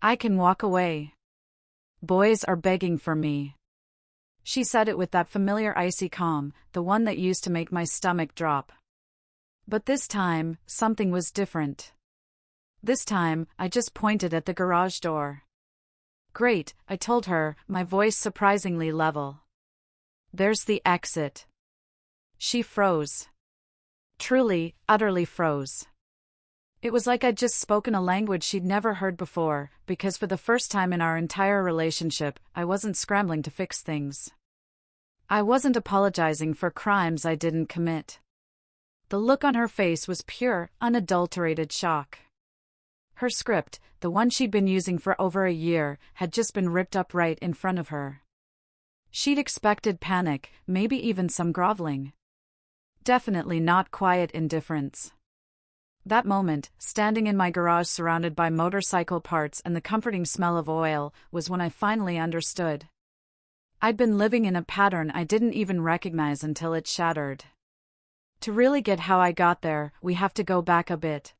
I can walk away. Boys are begging for me. She said it with that familiar icy calm, the one that used to make my stomach drop. But this time, something was different. This time, I just pointed at the garage door. Great, I told her, my voice surprisingly level. There's the exit. She froze. Truly, utterly froze. It was like I'd just spoken a language she'd never heard before, because for the first time in our entire relationship, I wasn't scrambling to fix things. I wasn't apologizing for crimes I didn't commit. The look on her face was pure, unadulterated shock. Her script, the one she'd been using for over a year, had just been ripped up right in front of her. She'd expected panic, maybe even some groveling. Definitely not quiet indifference. That moment, standing in my garage surrounded by motorcycle parts and the comforting smell of oil, was when I finally understood. I'd been living in a pattern I didn't even recognize until it shattered. To really get how I got there, we have to go back a bit.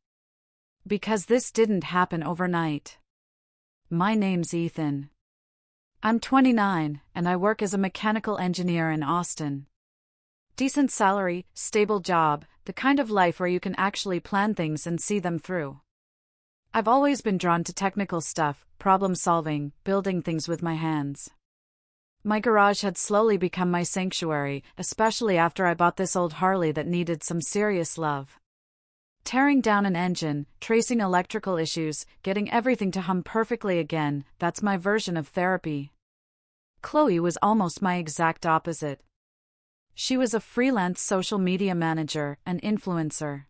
Because this didn't happen overnight. My name's Ethan. I'm 29, and I work as a mechanical engineer in Austin. Decent salary, stable job, the kind of life where you can actually plan things and see them through. I've always been drawn to technical stuff, problem solving, building things with my hands. My garage had slowly become my sanctuary, especially after I bought this old Harley that needed some serious love. Tearing down an engine, tracing electrical issues, getting everything to hum perfectly again, that's my version of therapy. Chloe was almost my exact opposite. She was a freelance social media manager, an influencer.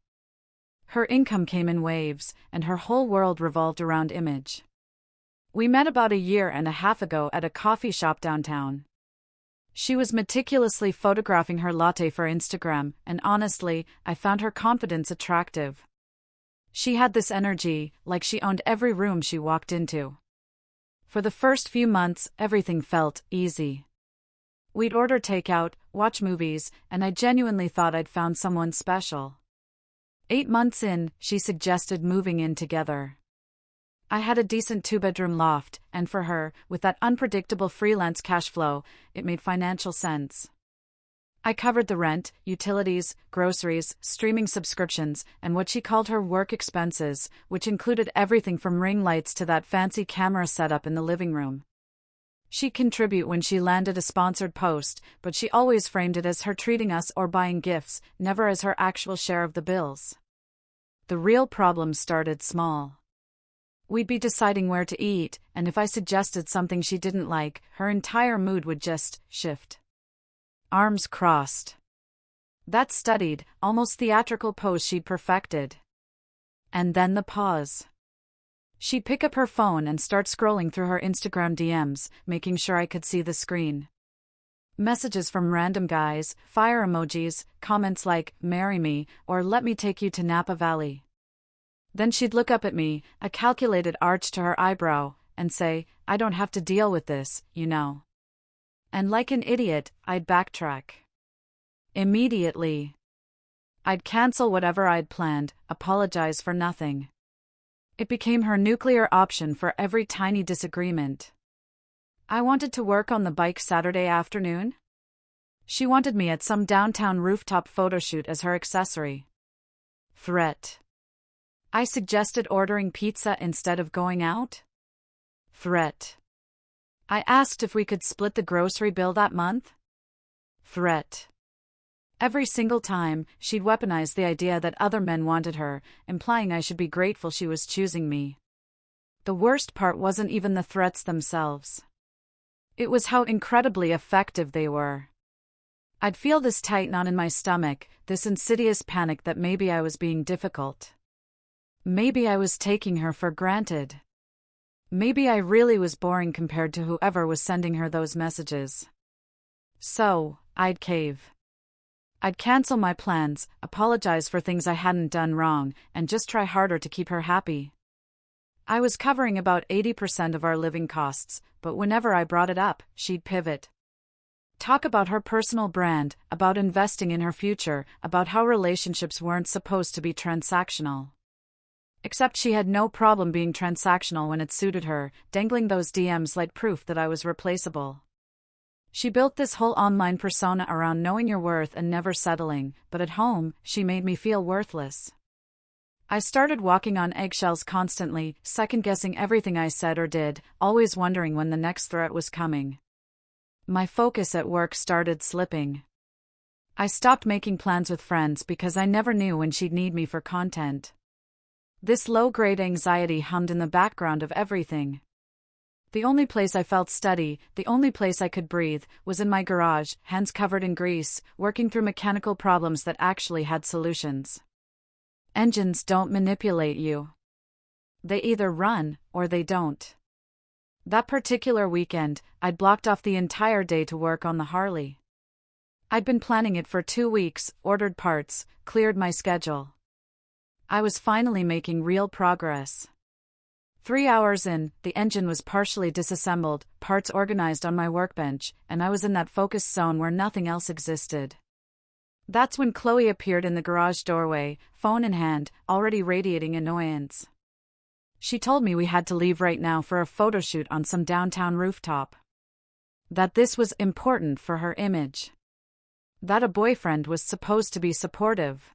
Her income came in waves, and her whole world revolved around image. We met about a year and a half ago at a coffee shop downtown. She was meticulously photographing her latte for Instagram, and honestly, I found her confidence attractive. She had this energy, like she owned every room she walked into. For the first few months, everything felt easy. We'd order takeout, watch movies, and I genuinely thought I'd found someone special. 8 months in, she suggested moving in together. I had a decent 2-bedroom loft, and for her, with that unpredictable freelance cash flow, it made financial sense. I covered the rent, utilities, groceries, streaming subscriptions, and what she called her work expenses, which included everything from ring lights to that fancy camera setup in the living room. She'd contribute when she landed a sponsored post, but she always framed it as her treating us or buying gifts, never as her actual share of the bills. The real problem started small. We'd be deciding where to eat, and if I suggested something she didn't like, her entire mood would just shift. Arms crossed. That studied, almost theatrical pose she'd perfected. And then the pause. She'd pick up her phone and start scrolling through her Instagram DMs, making sure I could see the screen. Messages from random guys, fire emojis, comments like, "Marry me," or "Let me take you to Napa Valley." Then she'd look up at me, a calculated arch to her eyebrow, and say, "I don't have to deal with this, you know." And like an idiot, I'd backtrack. Immediately. I'd cancel whatever I'd planned, apologize for nothing. It became her nuclear option for every tiny disagreement. I wanted to work on the bike Saturday afternoon. She wanted me at some downtown rooftop photoshoot as her accessory. Threat. I suggested ordering pizza instead of going out. Threat. I asked if we could split the grocery bill that month. Threat. Every single time, she'd weaponize the idea that other men wanted her, implying I should be grateful she was choosing me. The worst part wasn't even the threats themselves. It was how incredibly effective they were. I'd feel this tight knot in my stomach, this insidious panic that maybe I was being difficult. Maybe I was taking her for granted. Maybe I really was boring compared to whoever was sending her those messages. So, I'd cave. I'd cancel my plans, apologize for things I hadn't done wrong, and just try harder to keep her happy. I was covering about 80% of our living costs, but whenever I brought it up, she'd pivot. Talk about her personal brand, about investing in her future, about how relationships weren't supposed to be transactional. Except she had no problem being transactional when it suited her, dangling those DMs like proof that I was replaceable. She built this whole online persona around knowing your worth and never settling, but at home, she made me feel worthless. I started walking on eggshells constantly, second-guessing everything I said or did, always wondering when the next threat was coming. My focus at work started slipping. I stopped making plans with friends because I never knew when she'd need me for content. This low-grade anxiety hummed in the background of everything. The only place I felt steady, the only place I could breathe, was in my garage, hands covered in grease, working through mechanical problems that actually had solutions. Engines don't manipulate you. They either run, or they don't. That particular weekend, I'd blocked off the entire day to work on the Harley. I'd been planning it for 2 weeks, ordered parts, cleared my schedule. I was finally making real progress. 3 hours in, the engine was partially disassembled, parts organized on my workbench, and I was in that focused zone where nothing else existed. That's when Chloe appeared in the garage doorway, phone in hand, already radiating annoyance. She told me we had to leave right now for a photo shoot on some downtown rooftop. That this was important for her image. That a boyfriend was supposed to be supportive.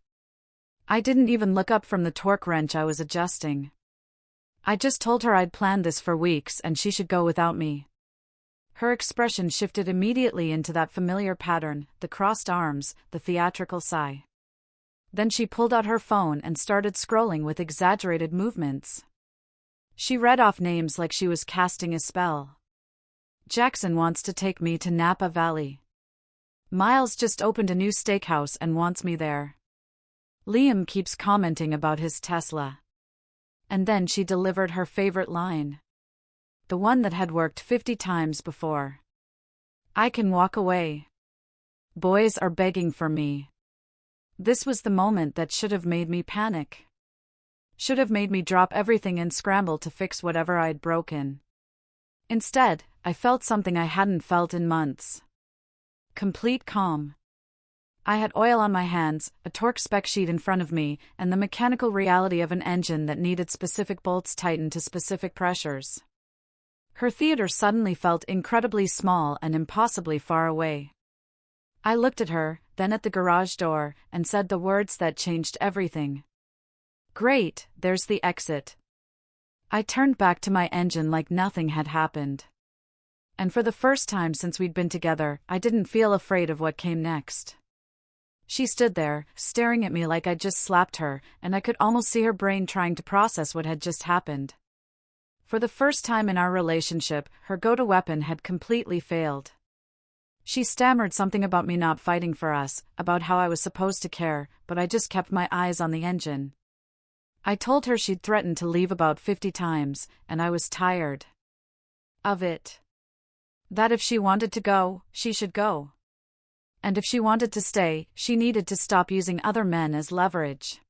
I didn't even look up from the torque wrench I was adjusting. I just told her I'd planned this for weeks and she should go without me. Her expression shifted immediately into that familiar pattern, the crossed arms, the theatrical sigh. Then she pulled out her phone and started scrolling with exaggerated movements. She read off names like she was casting a spell. Jackson wants to take me to Napa Valley. Miles just opened a new steakhouse and wants me there. Liam keeps commenting about his Tesla. And then she delivered her favorite line. The one that had worked 50 times before. I can walk away. Boys are begging for me. This was the moment that should have made me panic. Should have made me drop everything and scramble to fix whatever I'd broken. Instead, I felt something I hadn't felt in months. Complete calm. I had oil on my hands, a torque spec sheet in front of me, and the mechanical reality of an engine that needed specific bolts tightened to specific pressures. Her theater suddenly felt incredibly small and impossibly far away. I looked at her, then at the garage door, and said the words that changed everything. Great, there's the exit. I turned back to my engine like nothing had happened. And for the first time since we'd been together, I didn't feel afraid of what came next. She stood there, staring at me like I'd just slapped her, and I could almost see her brain trying to process what had just happened. For the first time in our relationship, her go-to weapon had completely failed. She stammered something about me not fighting for us, about how I was supposed to care, but I just kept my eyes on the engine. I told her she'd threatened to leave about 50 times, and I was tired of it. That if she wanted to go, she should go. And if she wanted to stay, she needed to stop using other men as leverage.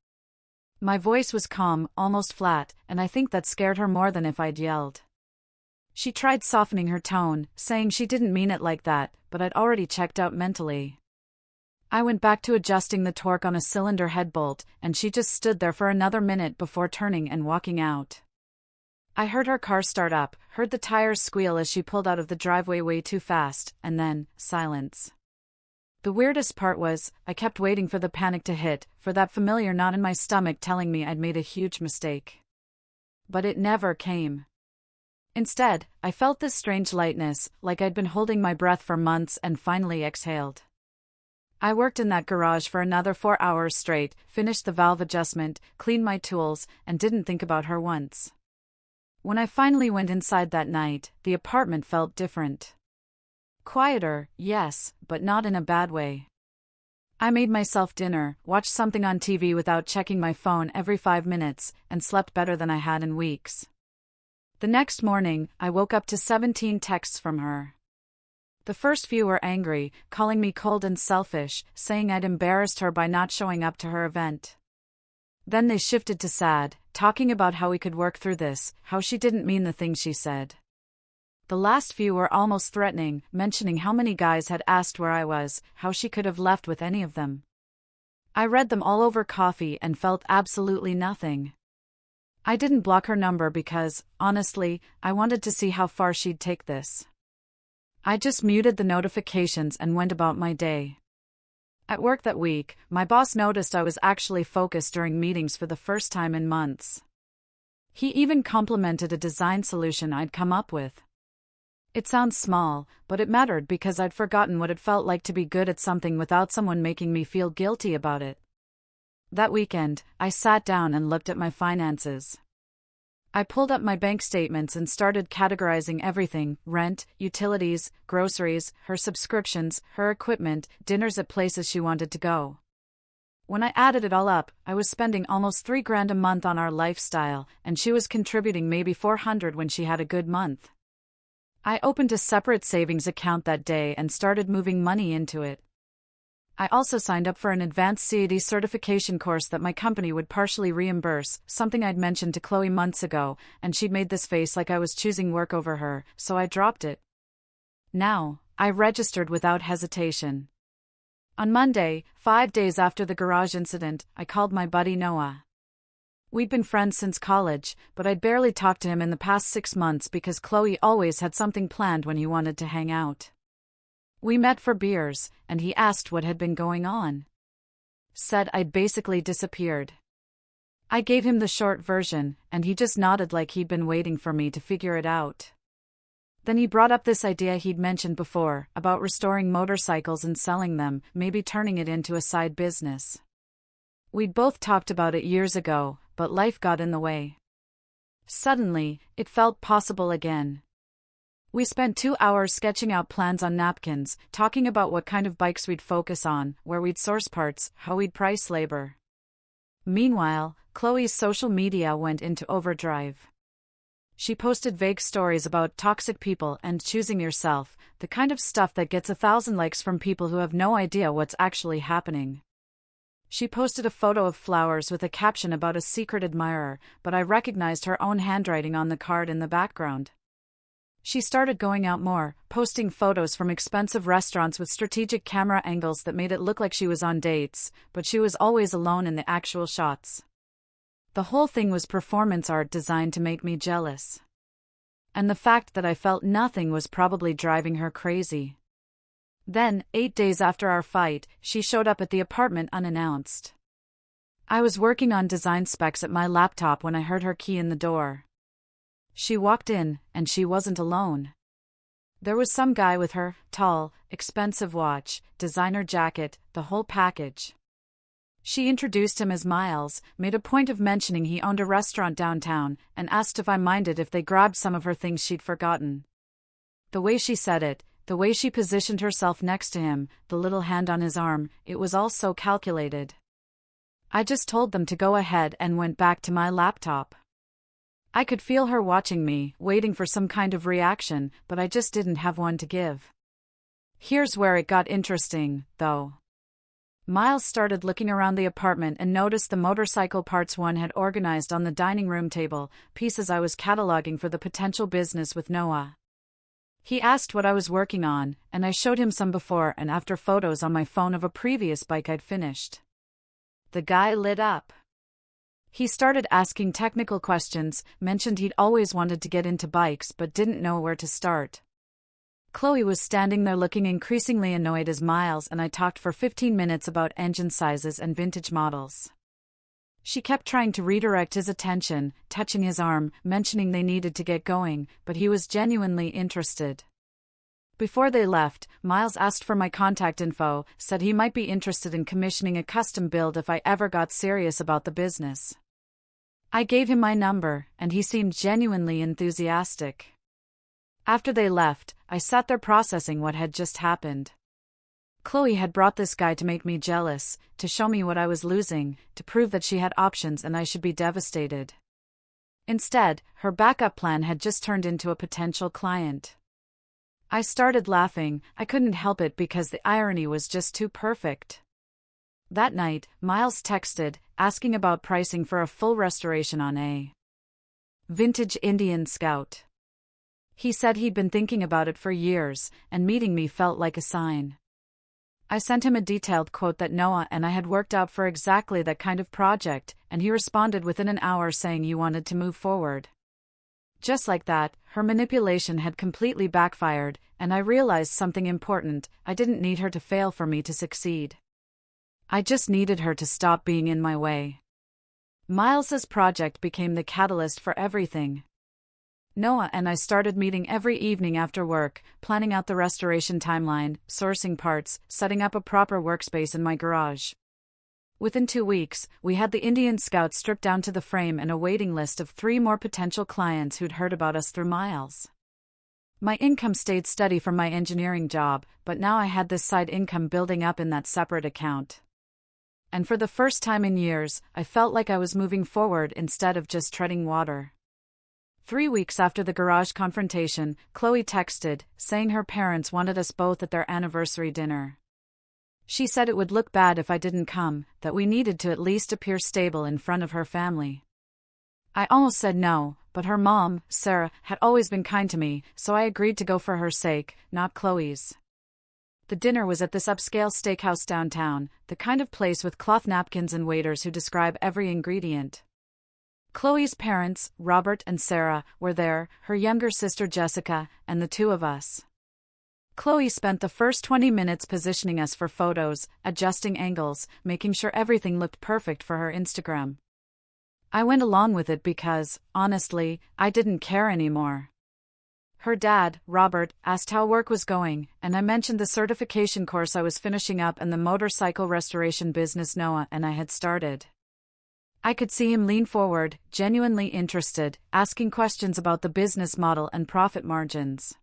My voice was calm, almost flat, and I think that scared her more than if I'd yelled. She tried softening her tone, saying she didn't mean it like that, but I'd already checked out mentally. I went back to adjusting the torque on a cylinder head bolt, and she just stood there for another minute before turning and walking out. I heard her car start up, heard the tires squeal as she pulled out of the driveway way too fast, and then, silence. The weirdest part was, I kept waiting for the panic to hit, for that familiar knot in my stomach telling me I'd made a huge mistake. But it never came. Instead, I felt this strange lightness, like I'd been holding my breath for months and finally exhaled. I worked in that garage for another 4 hours straight, finished the valve adjustment, cleaned my tools, and didn't think about her once. When I finally went inside that night, the apartment felt different. Quieter, yes, but not in a bad way. I made myself dinner, watched something on TV without checking my phone every 5 minutes, and slept better than I had in weeks. The next morning, I woke up to 17 texts from her. The first few were angry, calling me cold and selfish, saying I'd embarrassed her by not showing up to her event. Then they shifted to sad, talking about how we could work through this, how she didn't mean the things she said. The last few were almost threatening, mentioning how many guys had asked where I was, how she could have left with any of them. I read them all over coffee and felt absolutely nothing. I didn't block her number because, honestly, I wanted to see how far she'd take this. I just muted the notifications and went about my day. At work that week, my boss noticed I was actually focused during meetings for the first time in months. He even complimented a design solution I'd come up with. It sounds small, but it mattered because I'd forgotten what it felt like to be good at something without someone making me feel guilty about it. That weekend, I sat down and looked at my finances. I pulled up my bank statements and started categorizing everything: rent, utilities, groceries, her subscriptions, her equipment, dinners at places she wanted to go. When I added it all up, I was spending almost $3,000 a month on our lifestyle, and she was contributing maybe $400 when she had a good month. I opened a separate savings account that day and started moving money into it. I also signed up for an advanced CAD certification course that my company would partially reimburse, something I'd mentioned to Chloe months ago, and she'd made this face like I was choosing work over her, so I dropped it. Now, I registered without hesitation. On Monday, 5 days after the garage incident, I called my buddy Noah. We'd been friends since college, but I'd barely talked to him in the past 6 months because Chloe always had something planned when he wanted to hang out. We met for beers, and he asked what had been going on. Said I'd basically disappeared. I gave him the short version, and he just nodded like he'd been waiting for me to figure it out. Then he brought up this idea he'd mentioned before, about restoring motorcycles and selling them, maybe turning it into a side business. We'd both talked about it years ago, but life got in the way. Suddenly, it felt possible again. We spent 2 hours sketching out plans on napkins, talking about what kind of bikes we'd focus on, where we'd source parts, how we'd price labor. Meanwhile, Chloe's social media went into overdrive. She posted vague stories about toxic people and choosing yourself, the kind of stuff that gets 1,000 likes from people who have no idea what's actually happening. She posted a photo of flowers with a caption about a secret admirer, but I recognized her own handwriting on the card in the background. She started going out more, posting photos from expensive restaurants with strategic camera angles that made it look like she was on dates, but she was always alone in the actual shots. The whole thing was performance art designed to make me jealous. And the fact that I felt nothing was probably driving her crazy. Then, 8 days after our fight, she showed up at the apartment unannounced. I was working on design specs at my laptop when I heard her key in the door. She walked in, and she wasn't alone. There was some guy with her, tall, expensive watch, designer jacket, the whole package. She introduced him as Miles, made a point of mentioning he owned a restaurant downtown, and asked if I minded if they grabbed some of her things she'd forgotten. The way she said it, the way she positioned herself next to him, the little hand on his arm, it was all so calculated. I just told them to go ahead and went back to my laptop. I could feel her watching me, waiting for some kind of reaction, but I just didn't have one to give. Here's where it got interesting, though. Miles started looking around the apartment and noticed the motorcycle parts one had organized on the dining room table, pieces I was cataloging for the potential business with Noah. He asked what I was working on, and I showed him some before and after photos on my phone of a previous bike I'd finished. The guy lit up. He started asking technical questions, mentioned he'd always wanted to get into bikes but didn't know where to start. Chloe was standing there looking increasingly annoyed as Miles and I talked for 15 minutes about engine sizes and vintage models. She kept trying to redirect his attention, touching his arm, mentioning they needed to get going, but he was genuinely interested. Before they left, Miles asked for my contact info, said he might be interested in commissioning a custom build if I ever got serious about the business. I gave him my number, and he seemed genuinely enthusiastic. After they left, I sat there processing what had just happened. Chloe had brought this guy to make me jealous, to show me what I was losing, to prove that she had options and I should be devastated. Instead, her backup plan had just turned into a potential client. I started laughing, I couldn't help it because the irony was just too perfect. That night, Miles texted, asking about pricing for a full restoration on a vintage Indian Scout. He said he'd been thinking about it for years, and meeting me felt like a sign. I sent him a detailed quote that Noah and I had worked out for exactly that kind of project, and he responded within an hour saying you wanted to move forward. Just like that, her manipulation had completely backfired, and I realized something important: I didn't need her to fail for me to succeed. I just needed her to stop being in my way. Miles's project became the catalyst for everything. Noah and I started meeting every evening after work, planning out the restoration timeline, sourcing parts, setting up a proper workspace in my garage. Within 2 weeks, we had the Indian Scout stripped down to the frame and a waiting list of 3 more potential clients who'd heard about us through Miles. My income stayed steady from my engineering job, but now I had this side income building up in that separate account. And for the first time in years, I felt like I was moving forward instead of just treading water. 3 weeks after the garage confrontation, Chloe texted, saying her parents wanted us both at their anniversary dinner. She said it would look bad if I didn't come, that we needed to at least appear stable in front of her family. I almost said no, but her mom, Sarah, had always been kind to me, so I agreed to go for her sake, not Chloe's. The dinner was at this upscale steakhouse downtown, the kind of place with cloth napkins and waiters who describe every ingredient. Chloe's parents, Robert and Sarah, were there, her younger sister Jessica, and the 2 of us. Chloe spent the first 20 minutes positioning us for photos, adjusting angles, making sure everything looked perfect for her Instagram. I went along with it because, honestly, I didn't care anymore. Her dad, Robert, asked how work was going, and I mentioned the certification course I was finishing up and the motorcycle restoration business Noah and I had started. I could see him lean forward, genuinely interested, asking questions about the business model and profit margins.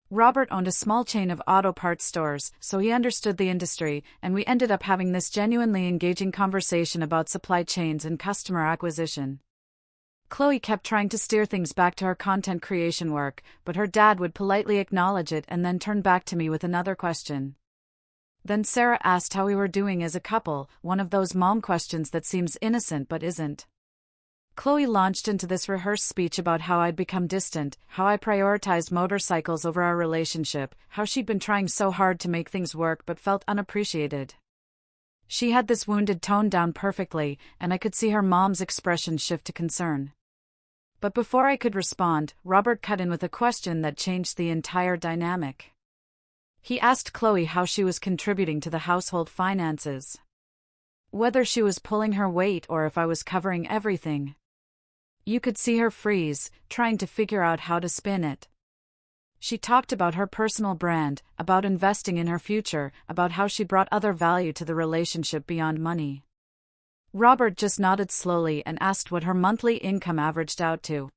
Robert owned a small chain of auto parts stores, so he understood the industry, and we ended up having this genuinely engaging conversation about supply chains and customer acquisition. Chloe kept trying to steer things back to her content creation work, but her dad would politely acknowledge it and then turn back to me with another question. Then Sarah asked how we were doing as a couple, one of those mom questions that seems innocent but isn't. Chloe launched into this rehearsed speech about how I'd become distant, how I prioritized motorcycles over our relationship, how she'd been trying so hard to make things work but felt unappreciated. She had this wounded tone down perfectly, and I could see her mom's expression shift to concern. But before I could respond, Robert cut in with a question that changed the entire dynamic. He asked Chloe how she was contributing to the household finances. Whether she was pulling her weight or if I was covering everything. You could see her freeze, trying to figure out how to spin it. She talked about her personal brand, about investing in her future, about how she brought other value to the relationship beyond money. Robert just nodded slowly and asked what her monthly income averaged out to.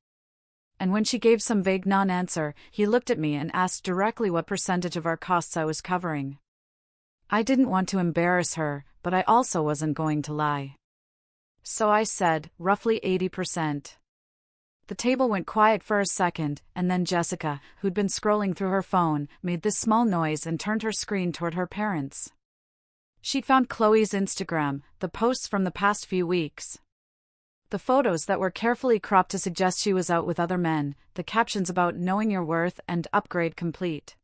And when she gave some vague non-answer, he looked at me and asked directly what percentage of our costs I was covering. I didn't want to embarrass her, but I also wasn't going to lie. So I said, roughly 80%. The table went quiet for a second, and then Jessica, who'd been scrolling through her phone, made this small noise and turned her screen toward her parents. She'd found Chloe's Instagram, the posts from the past few weeks. The photos that were carefully cropped to suggest she was out with other men, the captions about knowing your worth and upgrade complete.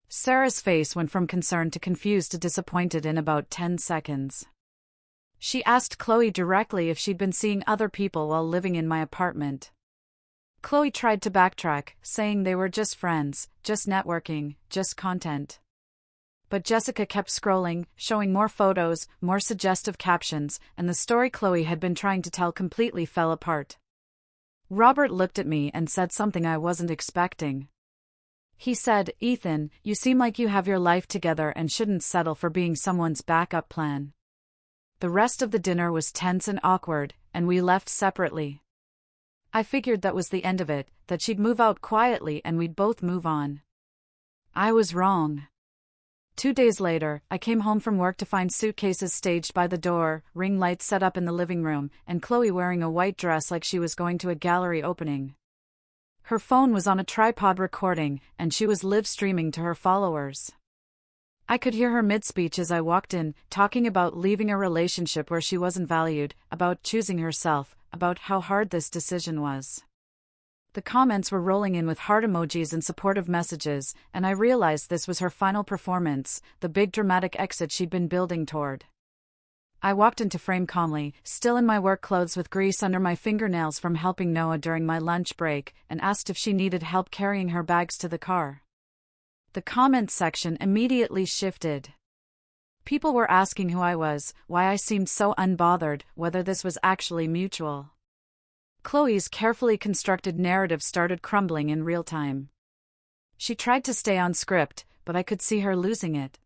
Sarah's face went from concern to confused to disappointed in about 10 seconds. She asked Chloe directly if she'd been seeing other people while living in my apartment. Chloe tried to backtrack, saying they were just friends, just networking, just content. But Jessica kept scrolling, showing more photos, more suggestive captions, and the story Chloe had been trying to tell completely fell apart. Robert looked at me and said something I wasn't expecting. He said, "Ethan, you seem like you have your life together and shouldn't settle for being someone's backup plan." The rest of the dinner was tense and awkward, and we left separately. I figured that was the end of it, that she'd move out quietly and we'd both move on. I was wrong. 2 days later, I came home from work to find suitcases staged by the door, ring lights set up in the living room, and Chloe wearing a white dress like she was going to a gallery opening. Her phone was on a tripod recording, and she was live streaming to her followers. I could hear her mid-speech as I walked in, talking about leaving a relationship where she wasn't valued, about choosing herself, about how hard this decision was. The comments were rolling in with heart emojis and supportive messages, and I realized this was her final performance, the big dramatic exit she'd been building toward. I walked into frame calmly, still in my work clothes with grease under my fingernails from helping Noah during my lunch break, and asked if she needed help carrying her bags to the car. The comments section immediately shifted. People were asking who I was, why I seemed so unbothered, whether this was actually mutual. Chloe's carefully constructed narrative started crumbling in real time. She tried to stay on script, but I could see her losing it.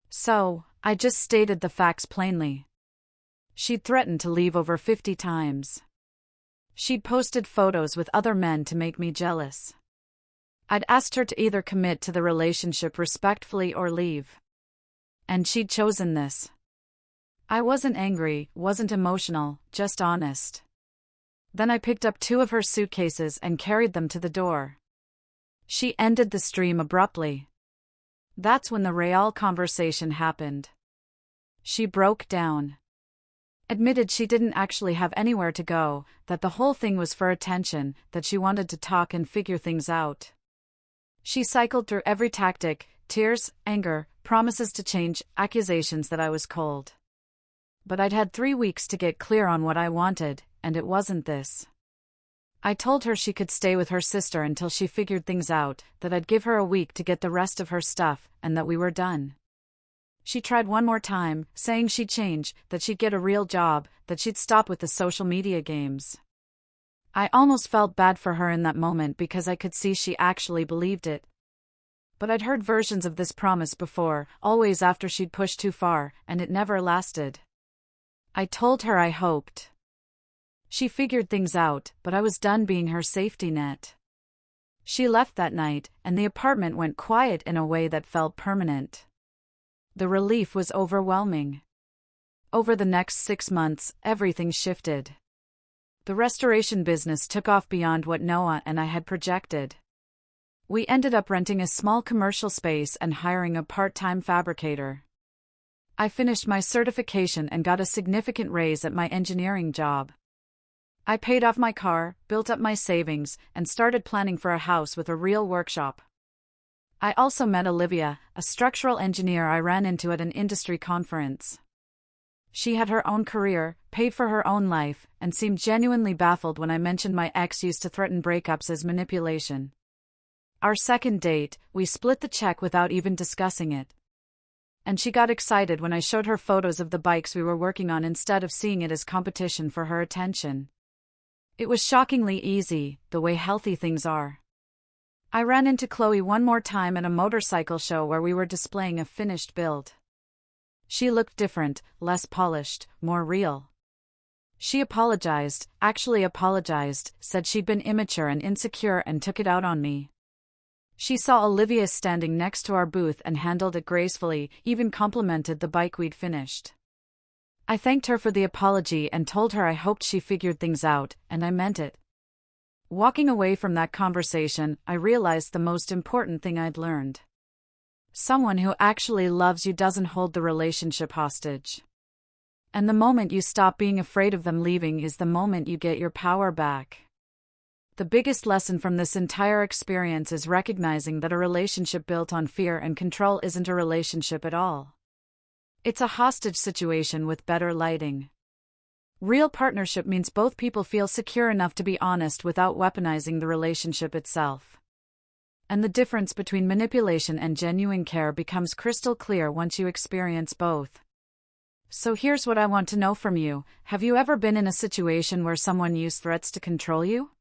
So, I just stated the facts plainly. She'd threatened to leave over 50 times. She'd posted photos with other men to make me jealous. I'd asked her to either commit to the relationship respectfully or leave. And she'd chosen this. I wasn't angry, wasn't emotional, just honest. Then I picked up 2 of her suitcases and carried them to the door. She ended the stream abruptly. That's when the real conversation happened. She broke down. Admitted she didn't actually have anywhere to go, that the whole thing was for attention, that she wanted to talk and figure things out. She cycled through every tactic: tears, anger, promises to change, accusations that I was cold. But I'd had 3 weeks to get clear on what I wanted, and it wasn't this. I told her she could stay with her sister until she figured things out, that I'd give her a week to get the rest of her stuff, and that we were done. She tried one more time, saying she'd change, that she'd get a real job, that she'd stop with the social media games. I almost felt bad for her in that moment because I could see she actually believed it. But I'd heard versions of this promise before, always after she'd pushed too far, and it never lasted. I told her I hoped she figured things out, but I was done being her safety net. She left that night, and the apartment went quiet in a way that felt permanent. The relief was overwhelming. Over the next 6 months, everything shifted. The restoration business took off beyond what Noah and I had projected. We ended up renting a small commercial space and hiring a part-time fabricator. I finished my certification and got a significant raise at my engineering job. I paid off my car, built up my savings, and started planning for a house with a real workshop. I also met Olivia, a structural engineer I ran into at an industry conference. She had her own career, paid for her own life, and seemed genuinely baffled when I mentioned my ex used to threaten breakups as manipulation. Our second date, we split the check without even discussing it. And she got excited when I showed her photos of the bikes we were working on instead of seeing it as competition for her attention. It was shockingly easy, the way healthy things are. I ran into Chloe one more time at a motorcycle show where we were displaying a finished build. She looked different, less polished, more real. She apologized, actually apologized, said she'd been immature and insecure and took it out on me. She saw Olivia standing next to our booth and handled it gracefully, even complimented the bike we'd finished. I thanked her for the apology and told her I hoped she figured things out, and I meant it. Walking away from that conversation, I realized the most important thing I'd learned. Someone who actually loves you doesn't hold the relationship hostage. And the moment you stop being afraid of them leaving is the moment you get your power back. The biggest lesson from this entire experience is recognizing that a relationship built on fear and control isn't a relationship at all. It's a hostage situation with better lighting. Real partnership means both people feel secure enough to be honest without weaponizing the relationship itself. And the difference between manipulation and genuine care becomes crystal clear once you experience both. So here's what I want to know from you: have you ever been in a situation where someone used threats to control you?